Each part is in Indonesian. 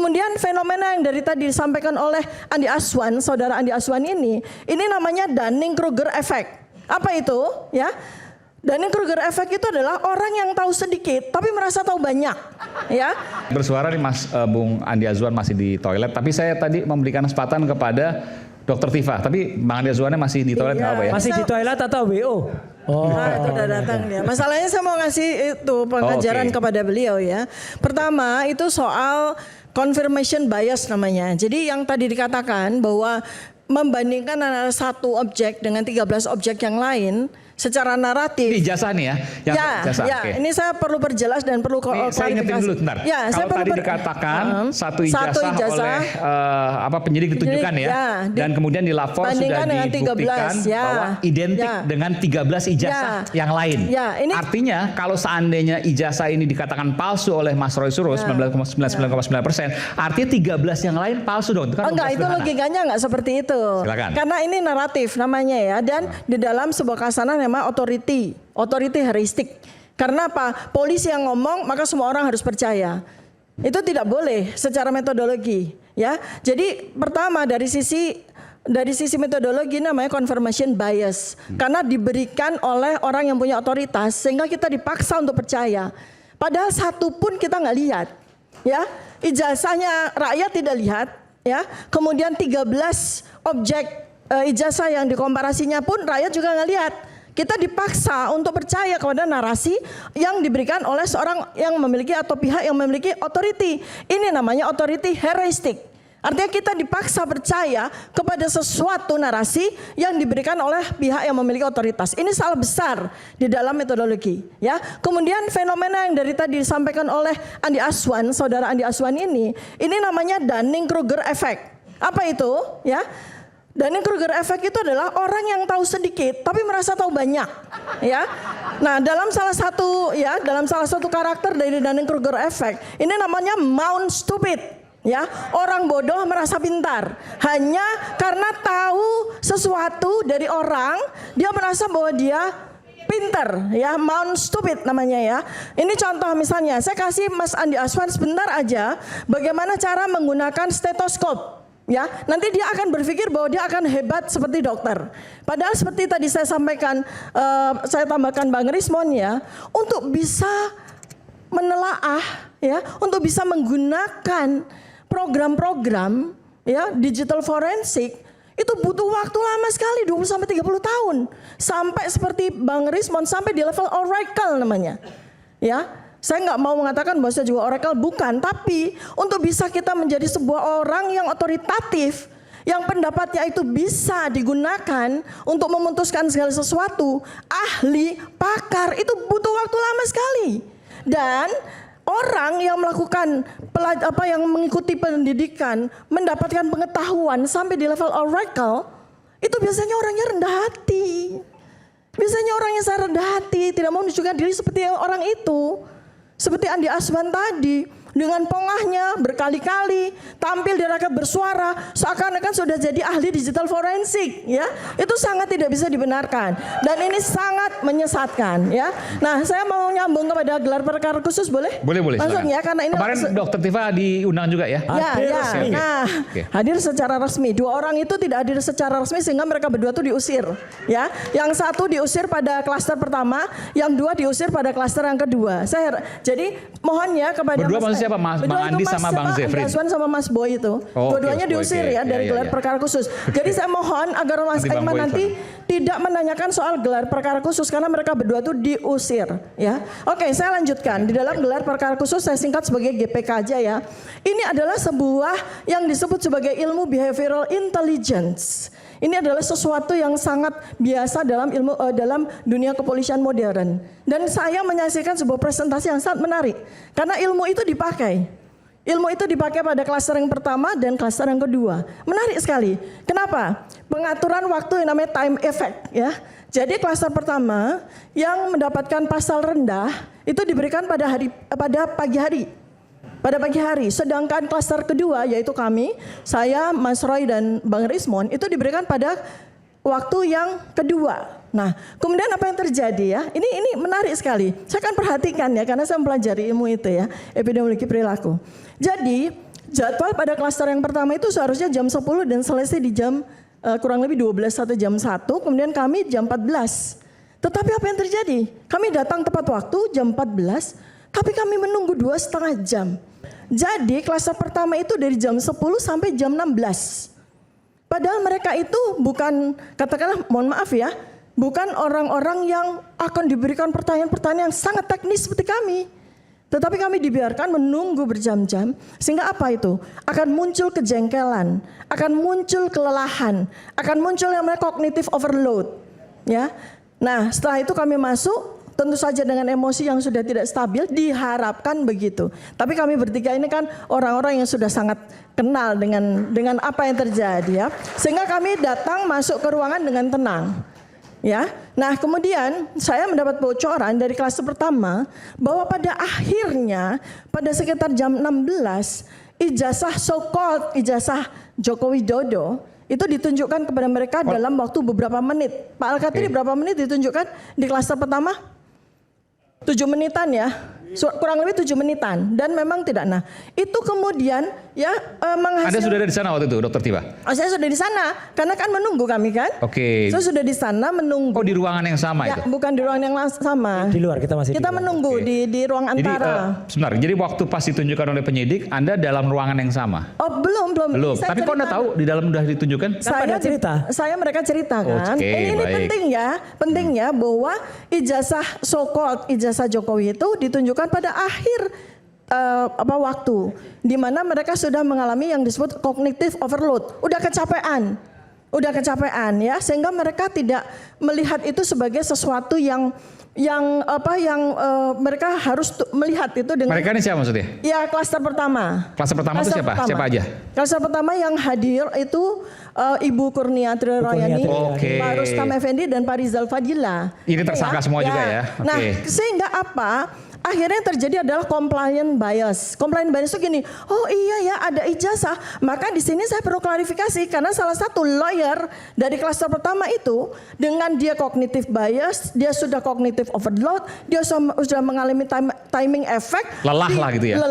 kemudian fenomena yang dari tadi disampaikan oleh Andi Aswan, saudara Andi Aswan ini namanya Dunning-Kruger effect. Apa itu? Ya, Dunning-Kruger effect itu adalah orang yang tahu sedikit tapi merasa tahu banyak. Ya. Bersuara nih Mas Bung Andi Azwan masih di toilet, tapi saya tadi memberikan kesempatan kepada Dokter Tifa, tapi Bang Andi Azwannya masih di toilet nggak apa ya? Masih di toilet atau WO? Nah, itu udah datang dia. Masalahnya saya mau ngasih itu pengajaran kepada beliau ya. Pertama itu soal confirmation bias namanya. Jadi yang tadi dikatakan bahwa membandingkan antara satu objek dengan 13 objek yang lain secara naratif. Ini ijazah nih ya? Ijazah, okay. Ini saya perlu perjelas dan perlu klarifikasi. Saya ingetin dulu bentar. Ya, kalau tadi dikatakan satu ijazah oleh penyidik ditunjukkan ya, dan kemudian di lapor sudah dibuktikan bahwa identik dengan 13 ijazah yang lain. Ini artinya kalau seandainya ijazah ini dikatakan palsu oleh Mas Roy Suryo 99,9%, artinya 13 yang lain palsu dong. Kan enggak, itu logikanya enggak seperti itu. Silakan. Karena ini naratif namanya ya, dan di dalam sebuah kasanan nama authority heuristik. Karena apa? Polisi yang ngomong maka semua orang harus percaya. Itu tidak boleh secara metodologi, ya. Jadi pertama dari sisi metodologi namanya confirmation bias. Karena diberikan oleh orang yang punya otoritas sehingga kita dipaksa untuk percaya. Padahal satu pun kita nggak lihat, ya. Ijazahnya rakyat tidak lihat, ya. Kemudian 13 objek ijazah yang dikomparasinya pun rakyat juga nggak lihat. Kita dipaksa untuk percaya kepada narasi yang diberikan oleh seorang yang memiliki atau pihak yang memiliki authority. Ini namanya authority heuristik. Artinya kita dipaksa percaya kepada sesuatu narasi yang diberikan oleh pihak yang memiliki otoritas. Ini salah besar di dalam metodologi, ya. Kemudian fenomena yang dari tadi disampaikan oleh Andi Aswan, saudara Andi Aswan ini namanya Dunning-Kruger effect. Apa itu? Ya. Dunning-Kruger effect itu adalah orang yang tahu sedikit tapi merasa tahu banyak, ya. Nah, dalam salah satu karakter dari Dunning-Kruger effect ini namanya Mount Stupid, ya. Orang bodoh merasa pintar hanya karena tahu sesuatu dari orang, dia merasa bahwa dia pinter, ya. Mount Stupid namanya, ya. Ini contoh misalnya, saya kasih Mas Andi Aswan sebentar aja bagaimana cara menggunakan stetoskop. Ya, nanti dia akan berpikir bahwa dia akan hebat seperti dokter. Padahal seperti tadi saya sampaikan, saya tambahkan Bang Rismon ya, untuk bisa menelaah, ya, untuk bisa menggunakan program-program, ya, digital forensik, itu butuh waktu lama sekali, 20 sampai 30 tahun. Sampai seperti Bang Rismon sampai di level Oracle namanya. Ya. Saya nggak mau mengatakan bahwa saya juga Oracle, bukan. Tapi untuk bisa kita menjadi sebuah orang yang otoritatif, yang pendapatnya itu bisa digunakan untuk memutuskan segala sesuatu, ahli, pakar, itu butuh waktu lama sekali. Dan orang yang melakukan yang mengikuti pendidikan, mendapatkan pengetahuan sampai di level Oracle, itu biasanya orangnya rendah hati. Biasanya orang yang sangat rendah hati, tidak mau menunjukkan diri seperti orang itu. Seperti Andi Aswan tadi, dengan pongahnya berkali-kali tampil di rakyat bersuara seakan-akan sudah jadi ahli digital forensik, ya. Itu sangat tidak bisa dibenarkan dan ini sangat menyesatkan, ya. Nah, saya mau nyambung kepada gelar perkara khusus, boleh? Boleh. Langsung ya, karena ini kemarin Dokter Tifa diundang juga ya? Hadir secara resmi. Dua orang itu tidak hadir secara resmi sehingga mereka berdua tuh diusir, ya. Yang satu diusir pada klaster pertama, yang dua diusir pada klaster yang kedua. Jadi mohon ya kepada berdua siapa? Bang Andi sama Bang Zefrin? Mas Aswan sama Mas Boy itu. Dua-duanya diusir ya dari gelar perkara khusus. Jadi saya mohon agar Mas Aiman nanti tidak menanyakan soal gelar perkara khusus karena mereka berdua itu diusir, ya. Oke, saya lanjutkan. Di dalam gelar perkara khusus saya singkat sebagai GPK aja ya. Ini adalah sebuah yang disebut sebagai ilmu behavioral intelligence. Ini adalah sesuatu yang sangat biasa dalam dunia kepolisian modern. Dan saya menyaksikan sebuah presentasi yang sangat menarik. Karena ilmu itu dipakai. Ilmu itu dipakai pada klaster yang pertama dan klaster yang kedua. Menarik sekali. Kenapa? Pengaturan waktu yang namanya time effect, ya. Jadi klaster pertama yang mendapatkan pasal rendah itu diberikan pada pagi hari. Pada pagi hari, sedangkan klaster kedua yaitu kami, saya, Mas Roy dan Bang Rismon itu diberikan pada waktu yang kedua. Nah, kemudian apa yang terjadi ya? Ini menarik sekali. Saya akan perhatikan ya karena saya mempelajari ilmu itu ya, epidemiologi perilaku. Jadi jadwal pada klaster yang pertama itu seharusnya jam 10 dan selesai di jam kurang lebih 12 atau jam 1, kemudian kami jam 14. Tetapi apa yang terjadi? Kami datang tepat waktu jam 14, tapi kami menunggu 2,5 jam. Jadi klaster pertama itu dari jam 10 sampai jam 16. Padahal mereka itu bukan, katakanlah mohon maaf ya, bukan orang-orang yang akan diberikan pertanyaan-pertanyaan yang sangat teknis seperti kami. Tetapi kami dibiarkan menunggu berjam-jam, sehingga apa itu? Akan muncul kejengkelan, akan muncul kelelahan, akan muncul yang namanya cognitive overload. Ya. Nah, setelah itu kami masuk, tentu saja dengan emosi yang sudah tidak stabil, diharapkan begitu. Tapi kami bertiga ini kan orang-orang yang sudah sangat kenal dengan apa yang terjadi ya. Sehingga kami datang masuk ke ruangan dengan tenang. Ya. Nah, kemudian saya mendapat bocoran dari kelas pertama bahwa pada akhirnya pada sekitar jam 16 ijazah so-called ijazah Joko Widodo itu ditunjukkan kepada mereka dalam waktu beberapa menit. Pak Al-Katiri berapa menit ditunjukkan di klaster pertama? 7 menitan ya, kurang lebih 7 menitan, dan memang tidak. Nah, itu kemudian ya menghasilkan. Anda sudah ada di sana waktu itu, Dokter Tiba? Oh, saya sudah di sana, karena kan menunggu kami kan. Oke. Saya sudah di sana menunggu. Oh, di ruangan yang sama ya, itu? Bukan di ruangan yang sama. Di luar, kita masih kita menunggu di ruang antara. Sebentar, jadi waktu pas ditunjukkan oleh penyidik, Anda dalam ruangan yang sama? Oh, belum. Tapi kok Anda tahu di dalam udah ditunjukkan? Mereka cerita kan. Ini penting ya bahwa ijazah so-called ijazah Jokowi itu ditunjukkan pada akhir waktu di mana mereka sudah mengalami yang disebut cognitive overload, udah kecapean ya, sehingga mereka tidak melihat itu sebagai sesuatu yang mereka harus melihat itu dengan. Mereka ini siapa maksudnya? Ya, klaster pertama. Klaster pertama itu siapa? Siapa aja? Klaster pertama yang hadir itu Ibu Kurnia Triroyani, Pak Rustam Effendi dan Pak Rizal Fadila. Ini tersangka semua juga ya? Nah, sehingga apa? Akhirnya yang terjadi adalah compliance bias. Compliance bias itu gini, oh iya ya ada ijazah. Maka di sini saya perlu klarifikasi karena salah satu lawyer dari klaster pertama itu dengan dia cognitive bias, dia sudah cognitive overload, dia sudah mengalami timing effect, lelah lah gitu ya.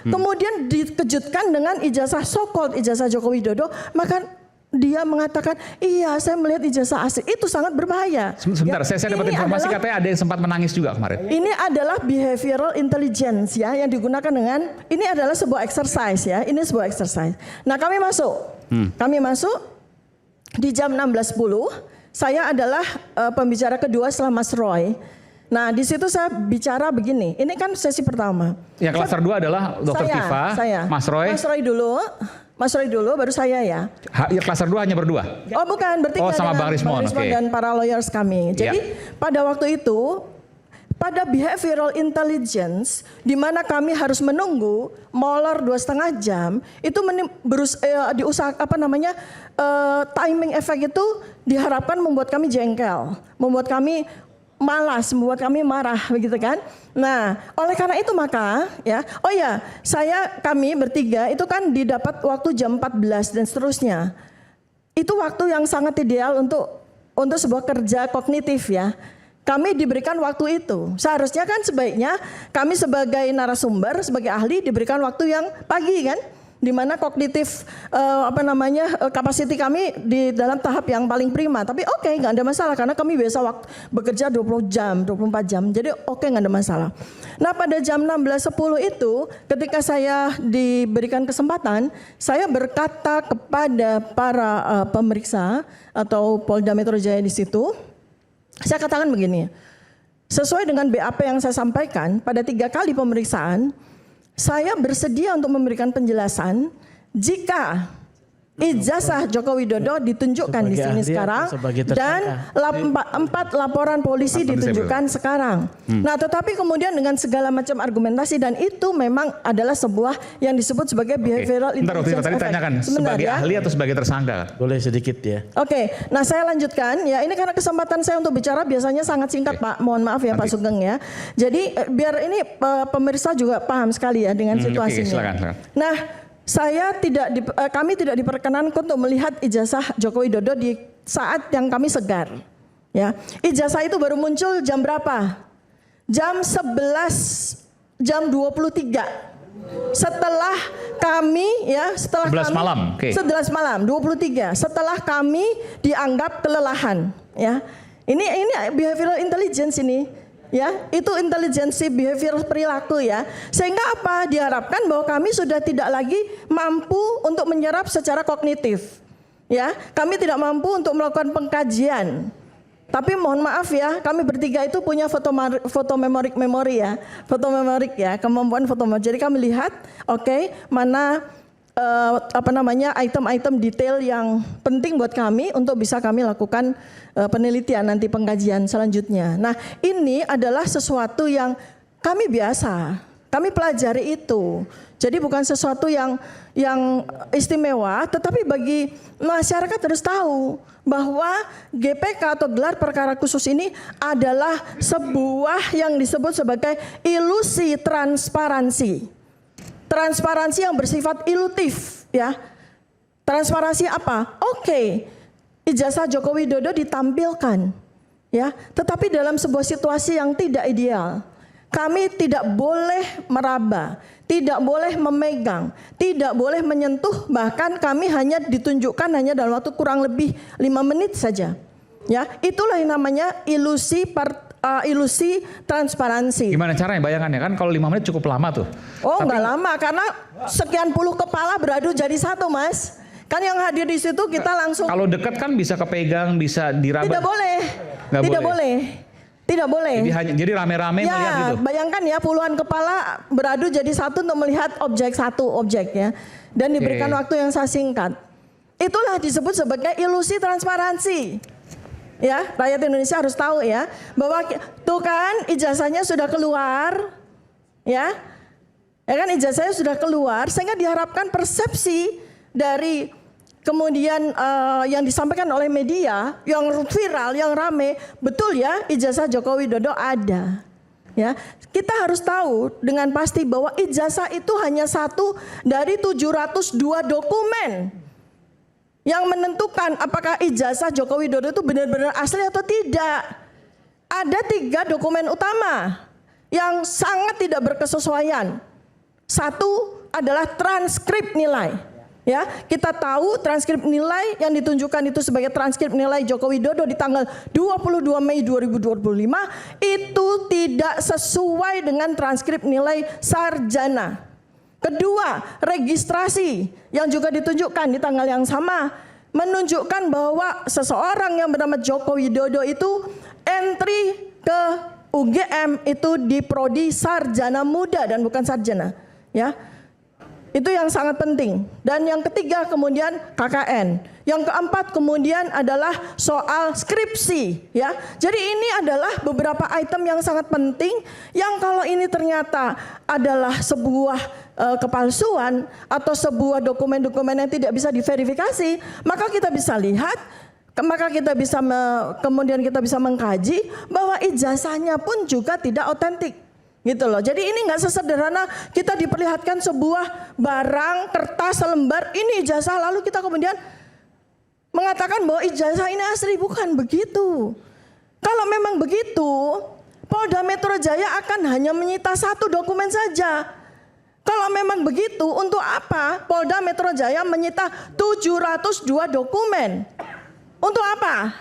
Kemudian dikejutkan dengan ijazah so-called ijazah Joko Widodo, maka dia mengatakan, iya saya melihat ijazah asli, itu sangat berbahaya. Sebentar, saya dapat informasi katanya ada yang sempat menangis juga kemarin. Ini adalah behavioral intelligence ya, yang digunakan dengan, ini adalah sebuah exercise ya, ini sebuah exercise. Nah kami masuk di jam 16.10, saya adalah pembicara kedua setelah Mas Roy. Nah di situ saya bicara begini, ini kan sesi pertama. Yang klaster 2 adalah Dr. Tifa, Mas Roy. Mas Roy dulu, baru saya ya. Ya klaster 2 hanya berdua? Oh bukan, bertiga sama Bang Rismon dan para lawyers kami. Jadi pada waktu itu, pada behavioral intelligence, di mana kami harus menunggu molor 2,5 jam, itu timing effect itu diharapkan membuat kami jengkel, membuat kami malas, membuat kami marah begitu kan. Nah, oleh karena itu maka ya, kami bertiga itu kan didapat waktu jam 14 dan seterusnya. Itu waktu yang sangat ideal untuk sebuah kerja kognitif ya. Kami diberikan waktu itu. Seharusnya kan sebaiknya kami sebagai narasumber, sebagai ahli diberikan waktu yang pagi kan. Di mana kognitif kapasiti kami di dalam tahap yang paling prima. Tapi nggak ada masalah karena kami biasa bekerja 20 jam, 24 jam. Jadi nggak ada masalah. Nah pada jam 16.10 itu ketika saya diberikan kesempatan, saya berkata kepada para pemeriksa atau Polda Metro Jaya di situ, saya katakan begini, sesuai dengan BAP yang saya sampaikan pada 3 kali pemeriksaan, saya bersedia untuk memberikan penjelasan jika ijazah Joko Widodo ditunjukkan di sini sekarang dan 4 laporan polisi ditunjukkan sekarang. Nah, tetapi kemudian dengan segala macam argumentasi dan itu memang adalah sebuah yang disebut sebagai behavioral intelligence effect. Tadi tanyakan sebagai ahli atau sebagai tersangka? Boleh sedikit ya. Nah saya lanjutkan ya, ini karena kesempatan saya untuk bicara biasanya sangat singkat Pak, mohon maaf ya Pak Sugeng ya. Jadi biar ini pemirsa juga paham sekali ya dengan situasinya. Silakan. Nah, kami tidak diperkenankan untuk melihat ijazah Joko Widodo di saat yang kami segar. Ya, ijazah itu baru muncul jam berapa? Jam 11, jam 23. setelah kami ya, setelah 11 kami, malam. Okay. 11 malam, 23, setelah kami dianggap kelelahan ya. Ini behavioral intelligence ini. Ya, itu intelijensi behavior perilaku ya. Sehingga apa? Diharapkan bahwa kami sudah tidak lagi mampu untuk menyerap secara kognitif. Ya, kami tidak mampu untuk melakukan pengkajian. Tapi mohon maaf ya, kami bertiga itu punya fotomemorik ya. Fotomemorik ya, kemampuan fotomemorik. Jadi kami lihat, oke, mana item-item detail yang penting buat kami untuk bisa kami lakukan penelitian nanti pengkajian selanjutnya. Nah, ini adalah sesuatu yang kami biasa, kami pelajari itu. Jadi bukan sesuatu yang istimewa, tetapi bagi masyarakat harus tahu bahwa GPK atau gelar perkara khusus ini adalah sebuah yang disebut sebagai ilusi transparansi. Transparansi yang bersifat ilutif ya. Transparansi apa? Oke, ijazah Joko Widodo ditampilkan ya, tetapi dalam sebuah situasi yang tidak ideal. Kami tidak boleh meraba, tidak boleh memegang, tidak boleh menyentuh, bahkan kami hanya ditunjukkan hanya dalam waktu kurang lebih 5 menit saja. Ya, itulah yang namanya ilusi transparansi. Gimana caranya bayangannya, kan kalau 5 menit cukup lama tuh. Oh, nggak lama karena sekian puluh kepala beradu jadi satu, Mas. Kan yang hadir di situ kita langsung. Kalau dekat kan bisa kepegang, bisa diraba. Tidak boleh. Tidak boleh. Tidak boleh. Jadi rame-rame melihat gitu. Bayangkan ya, puluhan kepala beradu jadi satu untuk melihat satu objek ya. Dan diberikan waktu yang sangat singkat. Itulah disebut sebagai ilusi transparansi. Ya, rakyat Indonesia harus tahu ya, bahwa tuh kan ijazahnya sudah keluar. Ya kan ijazahnya sudah keluar, sehingga diharapkan persepsi dari kemudian yang disampaikan oleh media, yang viral, yang rame, betul ya ijazah Joko Widodo ada. Ya, kita harus tahu dengan pasti bahwa ijazah itu hanya satu dari 702 dokumen yang menentukan apakah ijazah Joko Widodo itu benar-benar asli atau tidak. Ada 3 dokumen utama yang sangat tidak berkesesuaian. Satu adalah transkrip nilai. Ya, kita tahu transkrip nilai yang ditunjukkan itu sebagai transkrip nilai Joko Widodo di tanggal 22 Mei 2025 itu tidak sesuai dengan transkrip nilai sarjana. Kedua, registrasi yang juga ditunjukkan di tanggal yang sama menunjukkan bahwa seseorang yang bernama Joko Widodo itu entry ke UGM itu di prodi sarjana muda dan bukan sarjana, ya. Itu yang sangat penting. Dan yang ketiga kemudian KKN. Yang keempat kemudian adalah soal skripsi, ya. Jadi ini adalah beberapa item yang sangat penting yang kalau ini ternyata adalah sebuah kepalsuan atau sebuah dokumen-dokumen yang tidak bisa diverifikasi, maka kita bisa lihat, maka kita bisa kemudian kita bisa mengkaji bahwa ijazahnya pun juga tidak otentik. Gitu loh. Jadi ini nggak sesederhana kita diperlihatkan sebuah barang kertas selembar ini ijazah lalu kita kemudian mengatakan bahwa ijazah ini asli, bukan begitu. Kalau memang begitu, Polda Metro Jaya akan hanya menyita 1 dokumen saja. Kalau memang begitu, untuk apa Polda Metro Jaya menyita 702 dokumen? Untuk apa?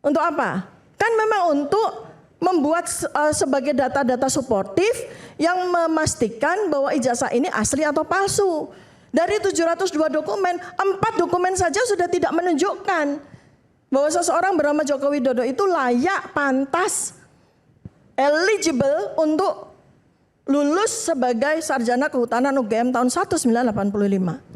Untuk apa? Kan memang untuk membuat sebagai data-data suportif yang memastikan bahwa ijazah ini asli atau palsu. Dari 702 dokumen, 4 dokumen saja sudah tidak menunjukkan bahwa seseorang bernama Joko Widodo itu layak, pantas, eligible untuk lulus sebagai sarjana kehutanan UGM tahun 1985.